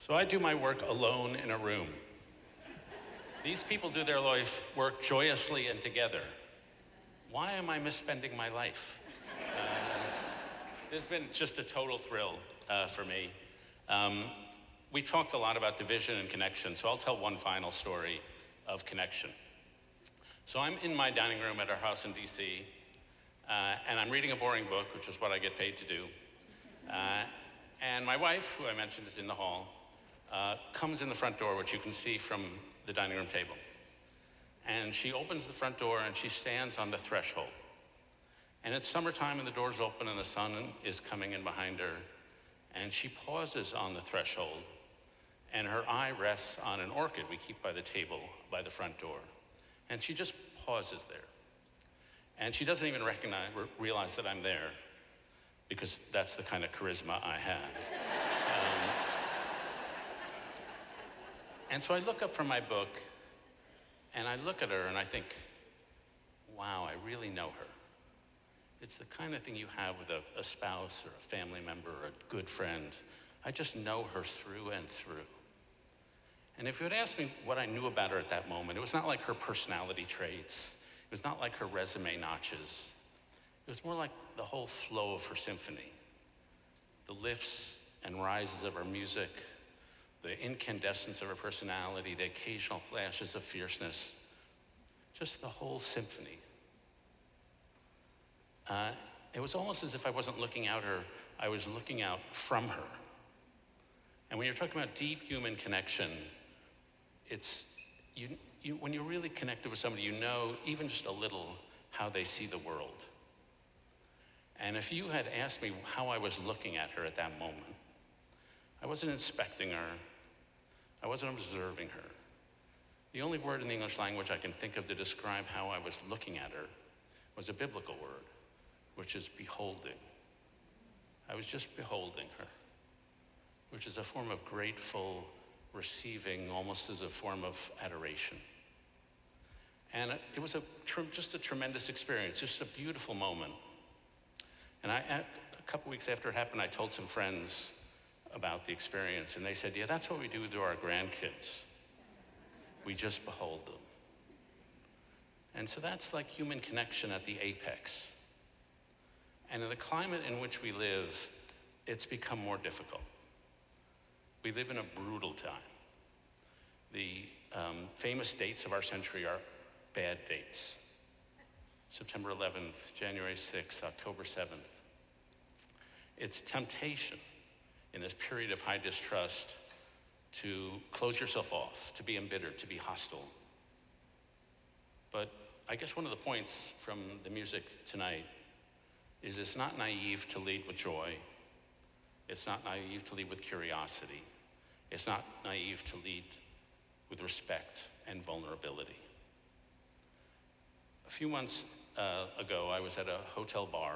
So I do my work alone in a room. These people do their life work joyously and together. Why am I misspending my life? It's been just a total thrill for me. We talked a lot about division and connection, so I'll tell one final story of connection. So I'm in my dining room at our house in DC, and I'm reading a boring book, which is what I get paid to do. And my wife, who I mentioned is in the hall, comes in the front door, which you can see from the dining room table. And she opens the front door and she stands on the threshold. And it's summertime and the door's open and the sun is coming in behind her. And she pauses on the threshold and her eye rests on an orchid we keep by the table by the front door. And she just pauses there. And she doesn't even realize that I'm there, because that's the kind of charisma I have. And so I look up from my book, and I look at her, and I think, wow, I really know her. It's the kind of thing you have with a spouse or a family member or a good friend. I just know her through and through. And if you had asked me what I knew about her at that moment, it was not like her personality traits. It was not like her resume notches. It was more like the whole flow of her symphony. The lifts and rises of her music, the incandescence of her personality, the occasional flashes of fierceness, just the whole symphony. It was almost as if I wasn't looking at her, I was looking out from her. And when you're talking about deep human connection, it's, when you're really connected with somebody, you know, even just a little, how they see the world. And if you had asked me how I was looking at her at that moment, I wasn't inspecting her, I wasn't observing her. The only word in the English language I can think of to describe how I was looking at her was a biblical word, which is beholding. I was just beholding her, which is a form of grateful receiving, almost as a form of adoration. And it was just a tremendous experience, just a beautiful moment. And a couple weeks after it happened, I told some friends about the experience, and they said, yeah, that's what we do to our grandkids. We just behold them. And so that's like human connection at the apex. And in the climate in which we live, it's become more difficult. We live in a brutal time. The famous dates of our century are bad dates. September 11th, January 6th, October 7th. It's temptation in this period of high distrust to close yourself off, to be embittered, to be hostile. But I guess one of the points from the music tonight is it's not naive to lead with joy. It's not naive to lead with curiosity. It's not naive to lead with respect and vulnerability. A few months ago, I was at a hotel bar,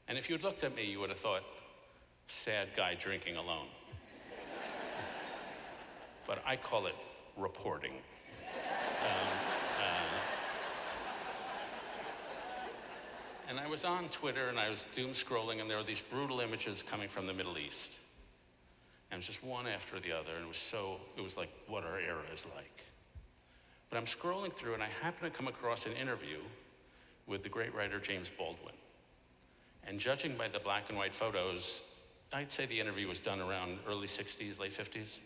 and if you had looked at me, you would have thought, sad guy drinking alone. But I call it reporting. And I was on Twitter and I was doom scrolling, and there were these brutal images coming from the Middle East. And it was just one after the other, and it was like what our era is like. But I'm scrolling through and I happen to come across an interview with the great writer James Baldwin. And judging by the black and white photos, I'd say the interview was done around early 60s, late 50s.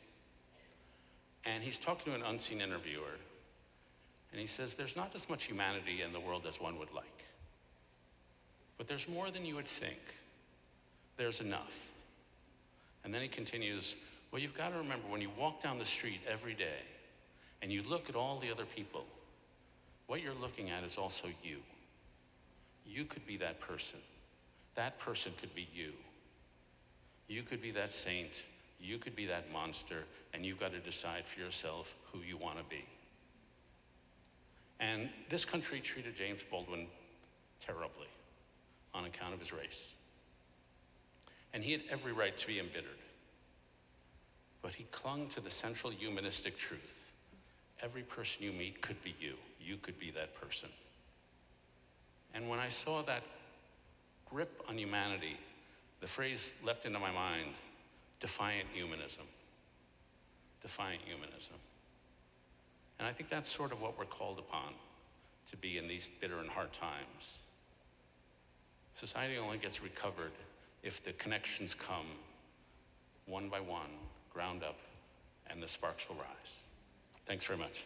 And he's talking to an unseen interviewer, and he says, there's not as much humanity in the world as one would like. But there's more than you would think. There's enough. And then he continues, well, you've got to remember, when you walk down the street every day and you look at all the other people, what you're looking at is also you. You could be that person. That person could be you. You could be that saint. You could be that monster, and you've got to decide for yourself who you want to be. And this country treated James Baldwin terribly on account of his race. And he had every right to be embittered. But he clung to the central humanistic truth. Every person you meet could be you. You could be that person. And when I saw that grip on humanity, the phrase leapt into my mind, defiant humanism. defiant humanism. And I think that's sort of what we're called upon to be in these bitter and hard times. Society only gets recovered if the connections come one by one, ground up, and the sparks will rise. Thanks very much.